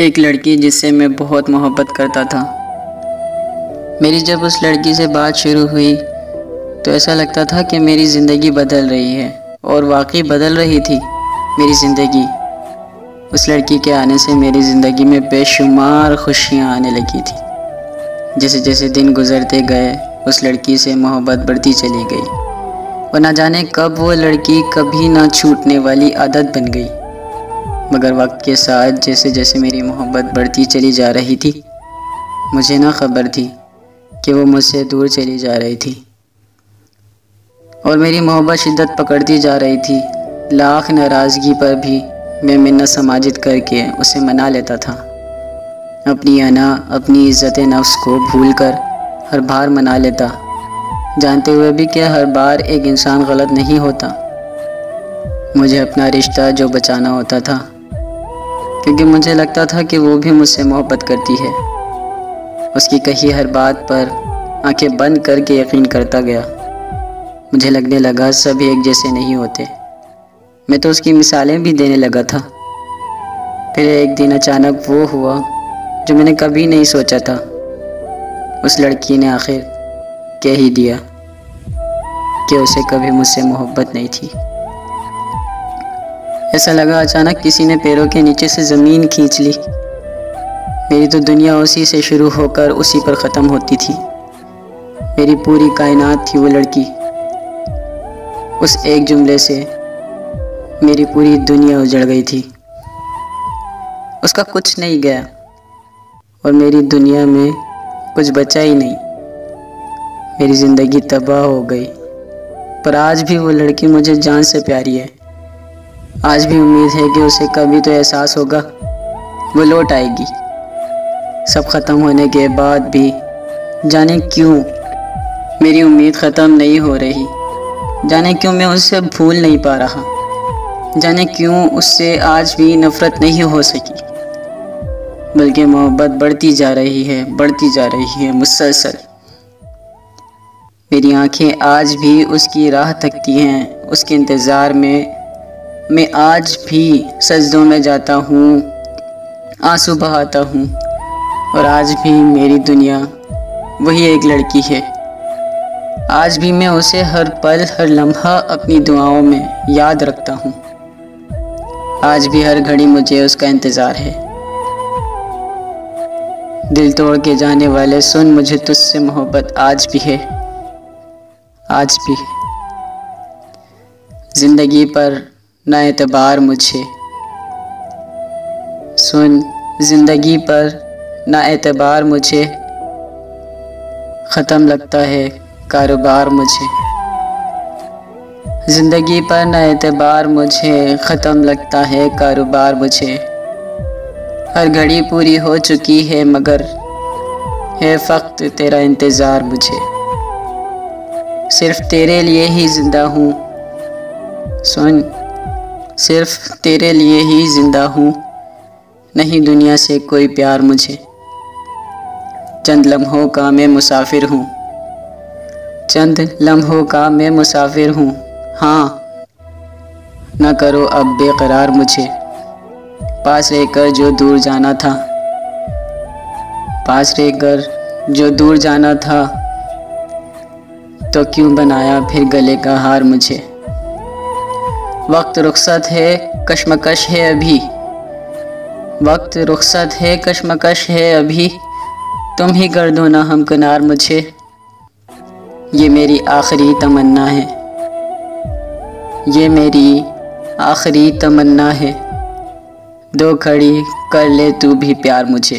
एक लड़की जिससे मैं बहुत मोहब्बत करता था। मेरी जब उस लड़की से बात शुरू हुई तो ऐसा लगता था कि मेरी ज़िंदगी बदल रही है, और वाकई बदल रही थी मेरी ज़िंदगी। उस लड़की के आने से मेरी ज़िंदगी में बेशुमार खुशियाँ आने लगी थी। जैसे जैसे दिन गुज़रते गए उस लड़की से मोहब्बत बढ़ती चली गई, और ना जाने कब वो लड़की कभी ना छूटने वाली आदत बन गई। मगर वक्त के साथ जैसे जैसे मेरी मोहब्बत बढ़ती चली जा रही थी, मुझे ना खबर थी कि वो मुझसे दूर चली जा रही थी, और मेरी मोहब्बत शिद्दत पकड़ती जा रही थी। लाख नाराज़गी पर भी मैं मिन्नत समाजित करके उसे मना लेता था। अपनी अना, अपनी इज़्ज़त नफ्स को भूल कर हर बार मना लेता, जानते हुए भी कि हर बार एक इंसान गलत नहीं होता। मुझे अपना रिश्ता जो बचाना होता था, क्योंकि मुझे लगता था कि वो भी मुझसे मोहब्बत करती है। उसकी कही हर बात पर आंखें बंद करके यकीन करता गया। मुझे लगने लगा सब एक जैसे नहीं होते। मैं तो उसकी मिसालें भी देने लगा था। फिर एक दिन अचानक वो हुआ जो मैंने कभी नहीं सोचा था। उस लड़की ने आखिर कह ही दिया कि उसे कभी मुझसे मोहब्बत नहीं थी। ऐसा लगा अचानक किसी ने पैरों के नीचे से ज़मीन खींच ली। मेरी तो दुनिया उसी से शुरू होकर उसी पर ख़त्म होती थी। मेरी पूरी कायनात थी वो लड़की। उस एक जुमले से मेरी पूरी दुनिया उजड़ गई थी। उसका कुछ नहीं गया और मेरी दुनिया में कुछ बचा ही नहीं। मेरी ज़िंदगी तबाह हो गई। पर आज भी वो लड़की मुझे जान से प्यारी है। आज भी उम्मीद है कि उसे कभी तो एहसास होगा, वो लौट आएगी। सब ख़त्म होने के बाद भी जाने क्यों मेरी उम्मीद ख़त्म नहीं हो रही। जाने क्यों मैं उससे भूल नहीं पा रहा। जाने क्यों उससे आज भी नफ़रत नहीं हो सकी, बल्कि मोहब्बत बढ़ती जा रही है, बढ़ती जा रही है मुसलसल। मेरी आंखें आज भी उसकी राह तकती हैं, उसके इंतज़ार में। मैं आज भी सजदों में जाता हूँ, आंसू बहाता हूँ, और आज भी मेरी दुनिया वही एक लड़की है। आज भी मैं उसे हर पल, हर लम्हा अपनी दुआओं में याद रखता हूँ। आज भी हर घड़ी मुझे उसका इंतज़ार है। दिल तोड़ के जाने वाले सुन, मुझे तुझसे मोहब्बत आज भी है, आज भी। ज़िंदगी पर ना एतबार मुझे, सुन, ज़िंदगी पर ना एतबार मुझे, ख़त्म लगता है कारोबार मुझे। ज़िंदगी पर ना एतबार मुझे, ख़त्म लगता है कारोबार मुझे। हर घड़ी पूरी हो चुकी है, मगर है फ़क़्त तेरा इंतज़ार मुझे। सिर्फ़ तेरे लिए ही ज़िंदा हूँ, सुन, सिर्फ़ तेरे लिए ही ज़िंदा हूँ, नहीं दुनिया से कोई प्यार मुझे। चंद लम्हों का मैं मुसाफिर हूँ, चंद लम्हों का मैं मुसाफिर हूँ। हाँ, न करो अब बेकरार मुझे। पास रहकर जो दूर जाना था, पास रहकर जो दूर जाना था, तो क्यों बनाया फिर गले का हार मुझे। वक्त रुखसत है, कश्मकश है अभी, वक्त रुखसत है, कश्मकश है अभी, तुम ही कर दो ना हमकिनार मुझे। ये मेरी आखिरी तमन्ना है, ये मेरी आखिरी तमन्ना है, दो खड़ी कर ले तू भी प्यार मुझे।